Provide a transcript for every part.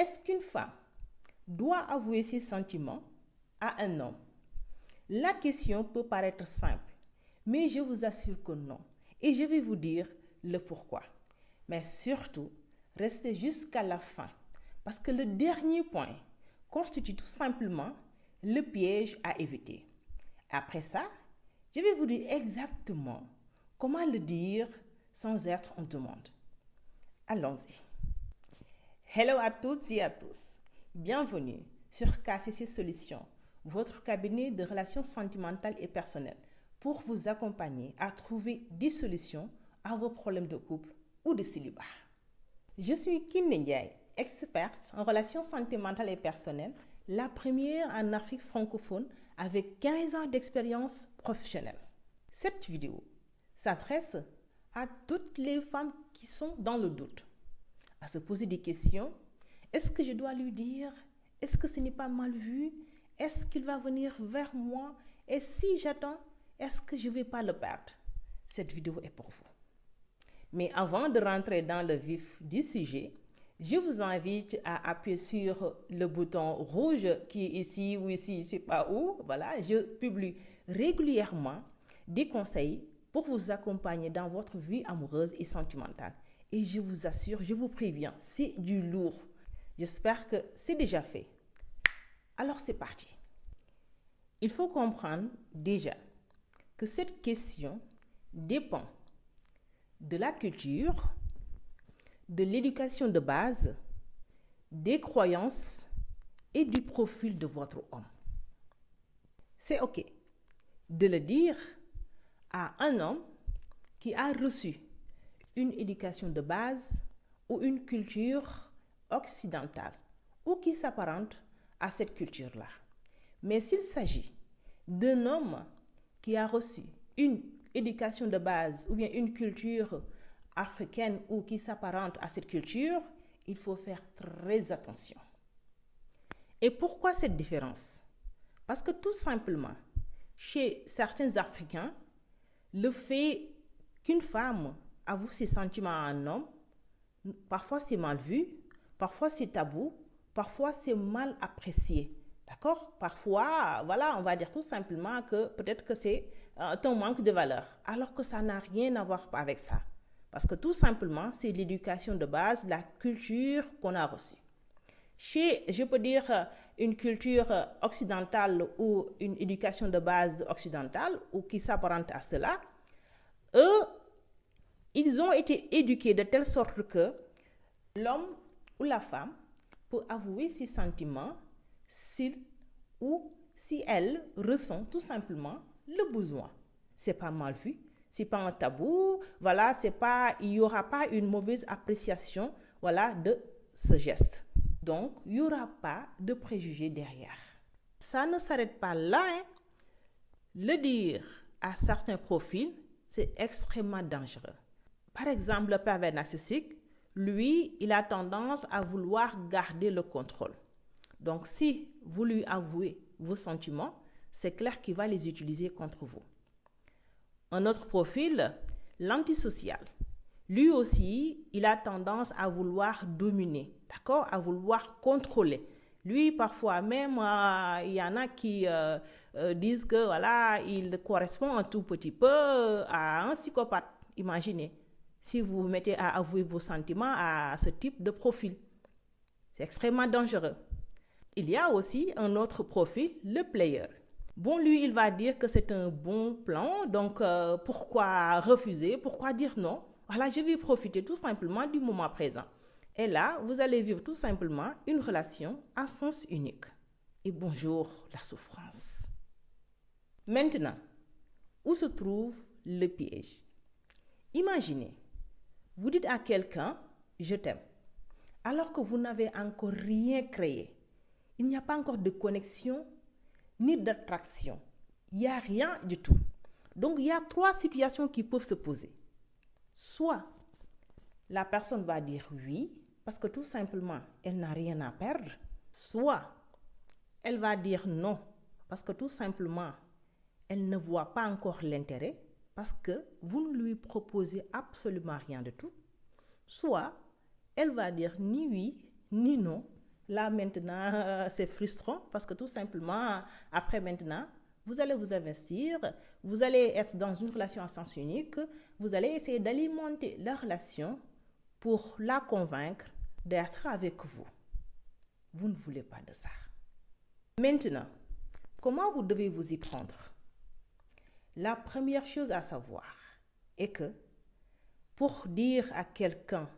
Est-ce qu'une femme doit avouer ses sentiments à un homme? La question peut paraître simple, mais je vous assure que non. Et je vais vous dire le pourquoi. Mais surtout, restez jusqu'à la fin, parce que le dernier point constitue tout simplement le piège à éviter. Après ça, je vais vous dire exactement comment le dire sans être en demande. Allons-y. Hello à toutes et à tous. Bienvenue sur KCC Solutions, votre cabinet de relations sentimentales et personnelles, pour vous accompagner à trouver des solutions à vos problèmes de couple ou de célibat. Je suis Kiné Ndiaye, experte en relations sentimentales et personnelles, la première en Afrique francophone avec 15 ans d'expérience professionnelle. Cette vidéo s'adresse à toutes les femmes qui sont dans le doute, à se poser des questions. Est-ce que je dois lui dire? Est-ce que ce n'est pas mal vu? Est-ce qu'il va venir vers moi? Et si j'attends, est-ce que je ne vais pas le perdre? Cette vidéo est pour vous. Mais avant de rentrer dans le vif du sujet, je vous invite à appuyer sur le bouton rouge qui est ici ou ici, je ne sais pas où. Voilà, je publie régulièrement des conseils pour vous accompagner dans votre vie amoureuse et sentimentale. Et je vous assure, je vous préviens, c'est du lourd. J'espère que c'est déjà fait. Alors c'est parti. Il faut comprendre déjà que cette question dépend de la culture, de l'éducation de base, des croyances et du profil de votre homme. C'est OK de le dire à un homme qui a reçu une éducation de base ou une culture occidentale ou qui s'apparente à cette culture-là. Mais s'il s'agit d'un homme qui a reçu une éducation de base ou bien une culture africaine ou qui s'apparente à cette culture, il faut faire très attention. Et pourquoi cette différence? Parce que tout simplement, chez certains Africains, le fait qu'une femme avoue ses sentiments à un homme, parfois c'est mal vu, parfois c'est tabou, parfois c'est mal apprécié. D'accord? Parfois, voilà, on va dire tout simplement que peut-être que c'est un manque de valeur, alors que ça n'a rien à voir avec ça. Parce que tout simplement, c'est l'éducation de base, la culture qu'on a reçue. Chez, je peux dire, une culture occidentale ou une éducation de base occidentale ou qui s'apparente à cela, eux, ils ont été éduqués de telle sorte que l'homme ou la femme peut avouer ses sentiments s'il ou si elle ressent tout simplement le besoin. C'est pas mal vu, c'est pas un tabou, voilà, c'est pas, il y aura pas une mauvaise appréciation, voilà, de ce geste. Donc, il y aura pas de préjugés derrière. Ça ne s'arrête pas là, hein. Le dire à certains profils, c'est extrêmement dangereux. Par exemple, le pervers narcissique, lui, il a tendance à vouloir garder le contrôle. Donc, si vous lui avouez vos sentiments, c'est clair qu'il va les utiliser contre vous. Un autre profil, l'antisocial. Lui aussi, il a tendance à vouloir dominer, d'accord, à vouloir contrôler. Lui, parfois même, il y en a qui disent que voilà, il correspond un tout petit peu à un psychopathe. Imaginez, si vous vous mettez à avouer vos sentiments à ce type de profil. C'est extrêmement dangereux. Il y a aussi un autre profil, le player. Bon, lui, il va dire que c'est un bon plan, donc pourquoi refuser, pourquoi dire non? Voilà, je vais profiter tout simplement du moment présent. Et là, vous allez vivre tout simplement une relation à sens unique. Et bonjour la souffrance. Maintenant, où se trouve le piège? Imaginez, vous dites à quelqu'un « je t'aime » alors que vous n'avez encore rien créé. Il n'y a pas encore de connexion ni d'attraction. Il n'y a rien du tout. Donc, il y a 3 situations qui peuvent se poser. Soit la personne va dire oui, parce que tout simplement, elle n'a rien à perdre. Soit elle va dire non, parce que tout simplement, elle ne voit pas encore l'intérêt, parce que vous ne lui proposez absolument rien de tout. Soit elle va dire ni oui, ni non, Là, maintenant, c'est frustrant parce que tout simplement, après maintenant, vous allez vous investir, vous allez être dans une relation à sens unique, vous allez essayer d'alimenter la relation pour la convaincre d'être avec vous. Vous ne voulez pas de ça. Maintenant, comment vous devez vous y prendre? La première chose à savoir est que pour dire à quelqu'un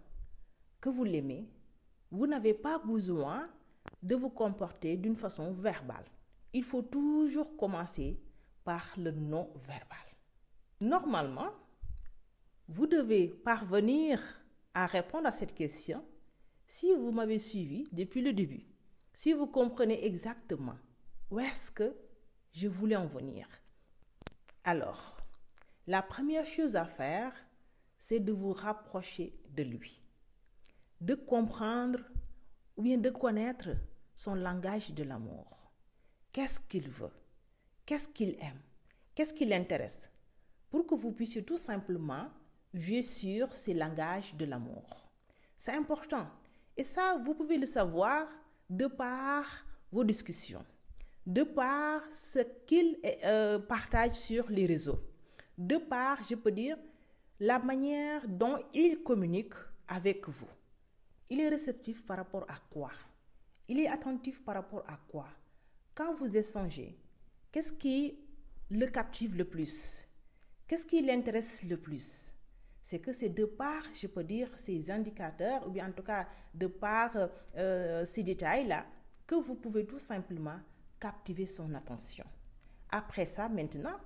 que vous l'aimez, vous n'avez pas besoin de vous comporter d'une façon verbale. Il faut toujours commencer par le non-verbal. Normalement, vous devez parvenir à répondre à cette question si vous m'avez suivi depuis le début, si vous comprenez exactement où est-ce que je voulais en venir. Alors, la première chose à faire, c'est de vous rapprocher de lui, de comprendre ou bien de connaître son langage de l'amour. Qu'est-ce qu'il veut? Qu'est-ce qu'il aime? Qu'est-ce qui l'intéresse? Pour que vous puissiez tout simplement jouer sur ces langages de l'amour. C'est important. Et ça, vous pouvez le savoir de par vos discussions, de par ce qu'il partage sur les réseaux, de par, je peux dire, la manière dont il communique avec vous. Il est réceptif par rapport à quoi? Il est attentif par rapport à quoi? Quand vous échangez, qu'est-ce qui le captive le plus? Qu'est-ce qui l'intéresse le plus? C'est que c'est de par, je peux dire, ces indicateurs, ou bien en tout cas de par ces détails-là, que vous pouvez tout simplement captiver son attention. Après ça, maintenant,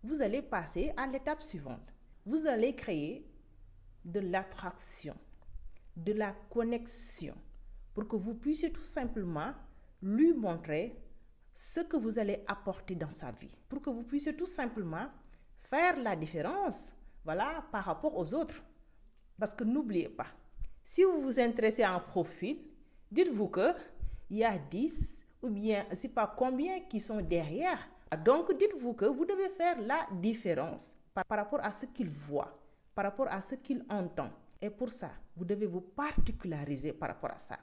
vous allez passer à l'étape suivante. Vous allez créer de l'attraction, de la connexion, pour que vous puissiez tout simplement lui montrer ce que vous allez apporter dans sa vie, pour que vous puissiez tout simplement faire la différence, voilà, par rapport aux autres. Parce que n'oubliez pas, si vous vous intéressez à un profil, dites-vous qu'il y a 10 ou bien, je ne sais pas combien qui sont derrière. Donc, dites-vous que vous devez faire la différence par rapport à ce qu'il voit, par rapport à ce qu'il entend. Et pour ça, vous devez vous particulariser par rapport à ça.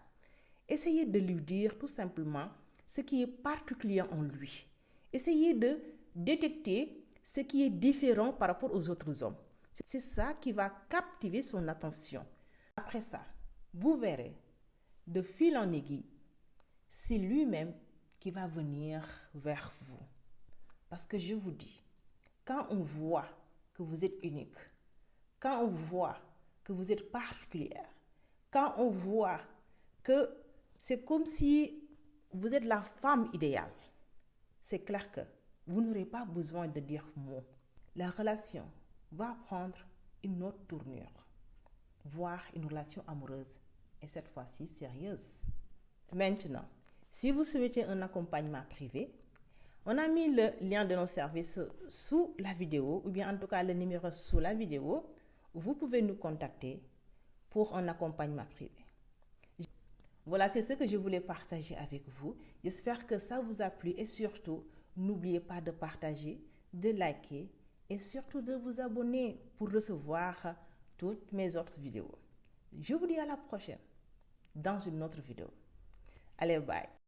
Essayez de lui dire tout simplement ce qui est particulier en lui. Essayez de détecter ce qui est différent par rapport aux autres hommes. C'est ça qui va captiver son attention. Après ça, vous verrez, de fil en aiguille, c'est lui-même qui va venir vers vous. Parce que je vous dis, quand on voit que vous êtes unique, quand on voit que vous êtes particulière, quand on voit que c'est comme si vous êtes la femme idéale, c'est clair que vous n'aurez pas besoin de dire mot. La relation va prendre une autre tournure, voire une relation amoureuse, et cette fois-ci sérieuse. Maintenant, si vous souhaitez un accompagnement privé, on a mis le lien de nos services sous la vidéo, ou bien en tout cas le numéro sous la vidéo. Vous pouvez nous contacter pour un accompagnement privé. Voilà, c'est ce que je voulais partager avec vous. J'espère que ça vous a plu et surtout, n'oubliez pas de partager, de liker et surtout de vous abonner pour recevoir toutes mes autres vidéos. Je vous dis à la prochaine dans une autre vidéo. Allez, bye!